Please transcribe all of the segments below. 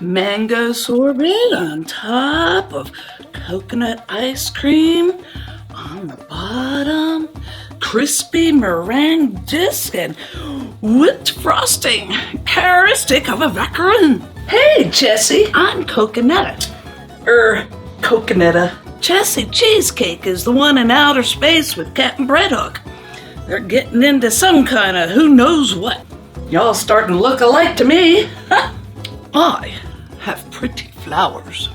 Mango sorbet on top of coconut ice cream on the bottom, crispy meringue disc, and whipped frosting, characteristic of a Vacherin. Hey, Jessie, I'm Coconetta. Coconetta. Jessie Cheesecake is the one in outer space with Captain Breadhook. They're getting into some kind of who knows what. Y'all starting to look alike to me. I have pretty flowers.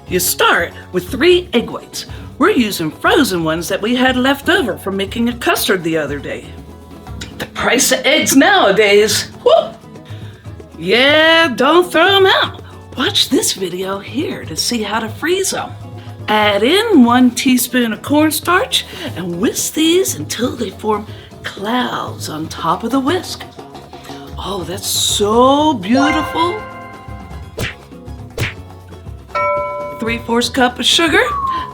You start with 3 egg whites. We're using frozen ones that we had left over from making a custard the other day. The price of eggs nowadays. Whoo! Yeah, don't throw them out. Watch this video here to see how to freeze them. Add in 1 teaspoon of cornstarch and whisk these until they form clouds on top of the whisk. Oh, that's so beautiful. 3/4 cup of sugar,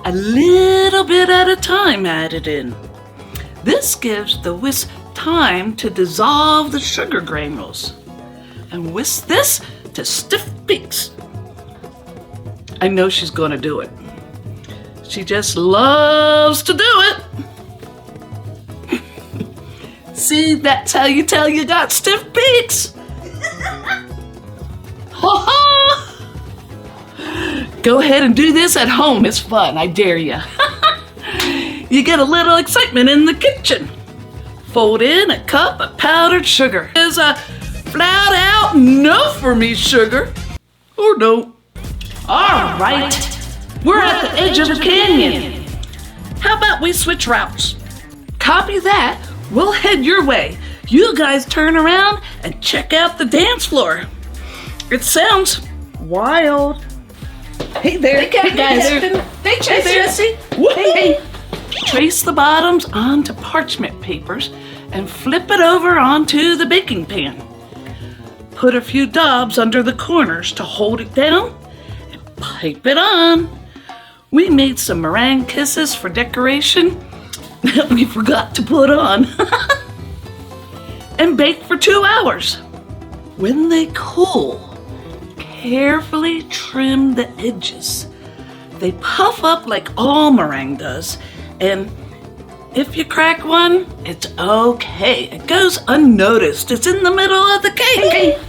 a little bit at a time added in. This gives the whisk time to dissolve the sugar granules. And whisk this to stiff peaks. I know she's gonna do it. She just loves to do it. See, that's how you tell you got stiff peaks. Go ahead and do this at home. It's fun, I dare you. You get a little excitement in the kitchen. Fold in a cup of powdered sugar. Is a flat out no for me sugar. Or no. All right, we're at the edge of a canyon. How about we switch routes? Copy that. We'll head your way. You guys turn around and check out the dance floor. It sounds wild. Hey there, guys. Hey, Jessie. Hey. Trace the bottoms onto parchment papers and flip it over onto the baking pan. Put a few daubs under the corners to hold it down and pipe it on. We made some meringue kisses for decoration that we forgot to put on. And bake for 2 hours. When they cool, carefully trim the edges. They puff up like all meringue does, and if you crack one, it's okay. It goes unnoticed. It's in the middle of the cake. Hey.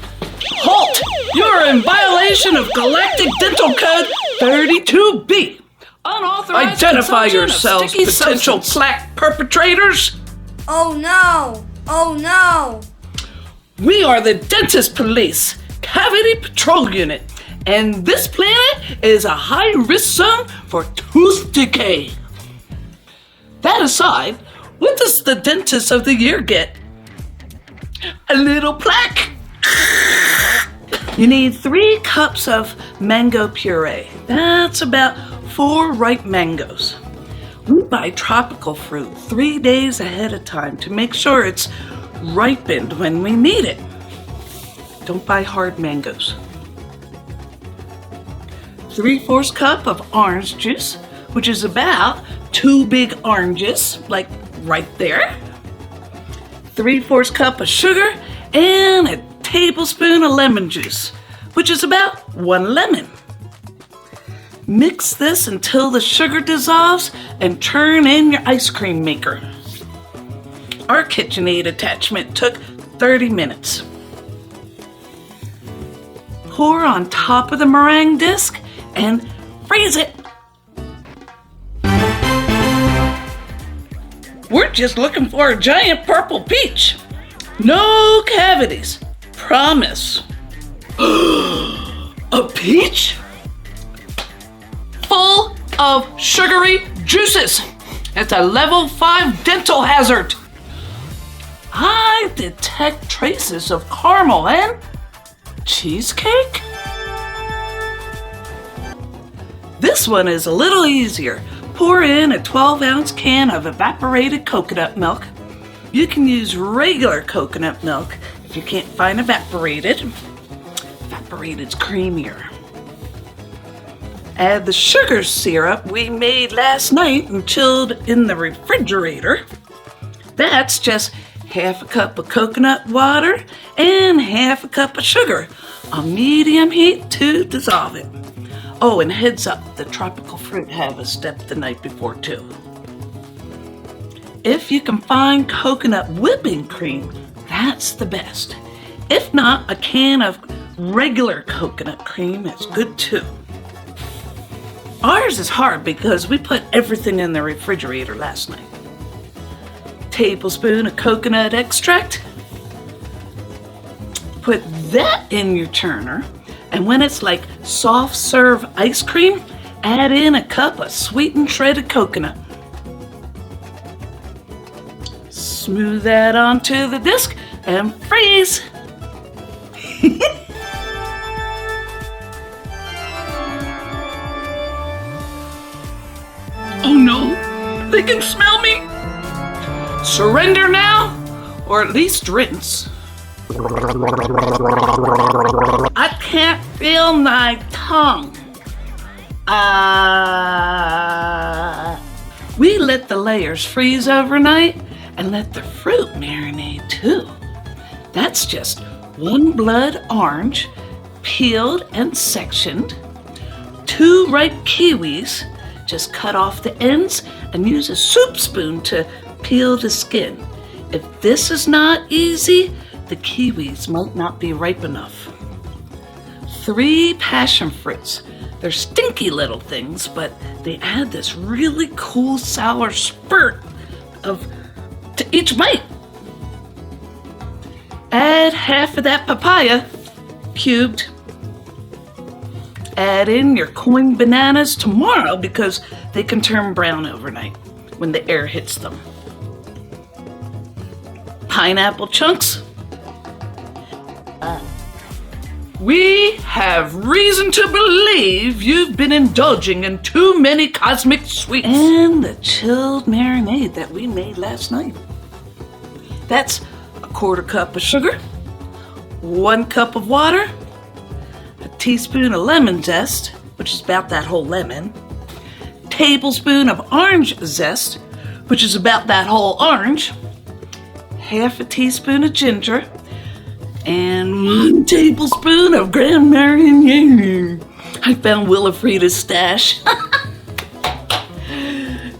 Halt! You're in violation of Galactic Dental Code 32B. Unauthorized Identify yourselves, potential plaque perpetrators. Oh no! Oh no! We are the Dentist Police, Cavity Patrol Unit, and this planet is a high-risk zone for tooth decay. That aside, what does the Dentist of the Year get? A little plaque. You need 3 cups of mango puree. That's about 4 ripe mangoes. We buy tropical fruit 3 days ahead of time to make sure it's ripened when we need it. Don't buy hard mangoes. 3/4 cup of orange juice, which is about 2 big oranges, like right there. 3/4 cup of sugar and a tablespoon of lemon juice, which is about 1 lemon. Mix this until the sugar dissolves and turn in your ice cream maker. Our KitchenAid attachment took 30 minutes. Pour on top of the meringue disc and freeze it. We're just looking for a giant purple peach. No cavities. Promise. A peach? Full of sugary juices. It's a level 5 dental hazard. I detect traces of caramel and cheesecake. This one is a little easier. Pour in a 12-ounce can of evaporated coconut milk. You can use regular coconut milk if you can't find evaporated. Evaporated's creamier. Add the sugar syrup we made last night and chilled in the refrigerator. That's just half a cup of coconut water, and half a cup of sugar on medium heat to dissolve it. Oh, and heads up, the tropical fruit have a step the night before too. If you can find coconut whipping cream, that's the best. If not, a can of regular coconut cream is good too. Ours is hard because we put everything in the refrigerator last night. Tablespoon of coconut extract. Put that in your churner, and when it's like soft serve ice cream, add in a cup of sweetened shredded coconut. Smooth that onto the disc and freeze. Oh no, they can smell me. Surrender now, or at least rinse. I can't feel my tongue. We let the layers freeze overnight and let the fruit marinate too. That's just 1 blood orange, peeled and sectioned, 2 ripe kiwis, just cut off the ends and use a soup spoon to peel the skin. If this is not easy, the kiwis might not be ripe enough. 3 passion fruits. They're stinky little things, but they add this really cool sour spurt to each bite. Add half of that papaya, cubed. Add in your coined bananas tomorrow because they can turn brown overnight when the air hits them. Pineapple chunks. We have reason to believe you've been indulging in too many cosmic sweets. And the chilled marinade that we made last night. That's a 1/4 cup of sugar, 1 cup of water, a teaspoon of lemon zest, which is about that whole lemon, tablespoon of orange zest, which is about that whole orange, half a teaspoon of ginger, and 1 tablespoon of Grand Marnier. I found Willifreda's stash.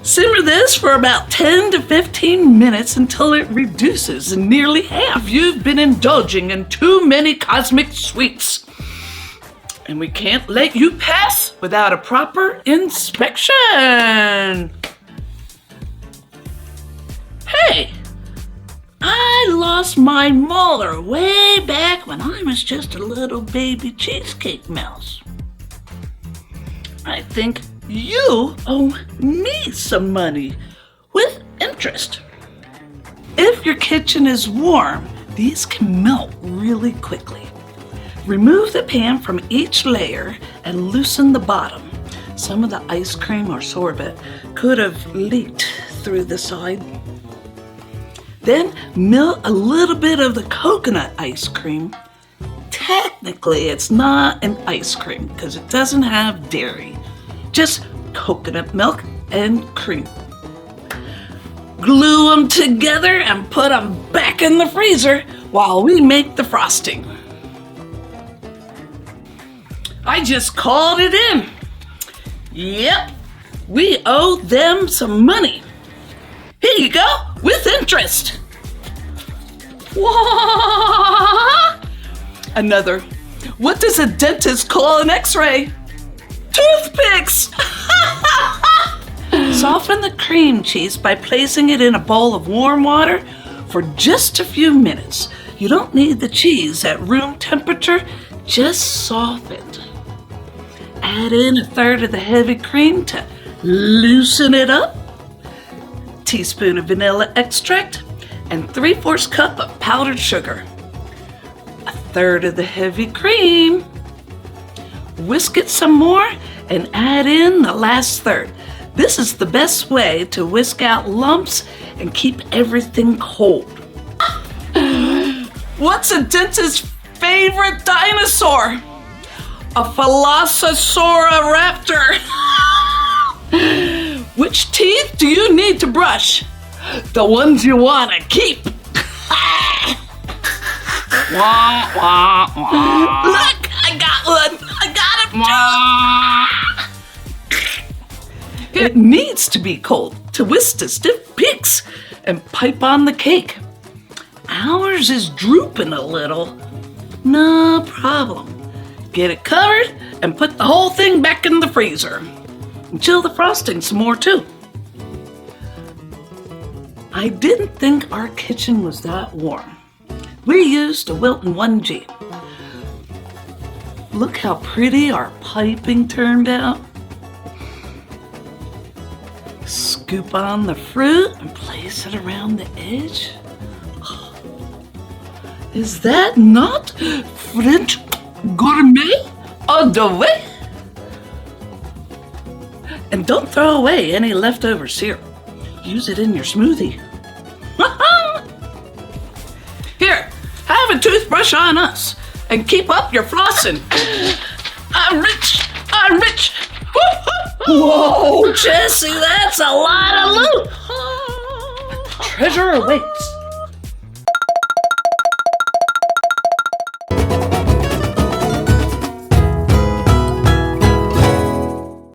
Simmer this for about 10 to 15 minutes until it reduces in nearly half. You've been indulging in too many cosmic sweets. And we can't let you pass without a proper inspection. Hey! I lost my molar way back when I was just a little baby cheesecake mouse. I think you owe me some money with interest. If your kitchen is warm, these can melt really quickly. Remove the pan from each layer and loosen the bottom. Some of the ice cream or sorbet could have leaked through the side. Then melt a little bit of the coconut ice cream. Technically, it's not an ice cream because it doesn't have dairy, just coconut milk and cream. Glue them together and put them back in the freezer while we make the frosting. I just called it in. Yep, we owe them some money. Here you go, with interest. What? Another. What does a dentist call an x-ray? Toothpicks! Soften the cream cheese by placing it in a bowl of warm water for just a few minutes. You don't need the cheese at room temperature, just softened. Add in 1/3 of the heavy cream to loosen it up. Teaspoon of vanilla extract and 3/4 cup of powdered sugar. 1/3 of the heavy cream. Whisk it some more and add in the last 1/3. This is the best way to whisk out lumps and keep everything cold. What's a dentist's favorite dinosaur? A Velociraptor. Which teeth do you need to brush? The ones you want to keep. Wah, wah, wah. Look, I got one. I got him too. It needs to be cold to whisk the stiff peaks and pipe on the cake. Ours is drooping a little. No problem. Get it covered and put the whole thing back in the freezer. And chill the frosting some more too. I didn't think our kitchen was that warm. We used a Wilton 1G. Look how pretty our piping turned out. Scoop on the fruit and place it around the edge. Oh, is that not French gourmet all the way? And don't throw away any leftover syrup. Use it in your smoothie. Here, have a toothbrush on us and keep up your flossing. I'm rich. I'm rich. Whoa, Jesse, that's a lot of loot. Treasure awaits.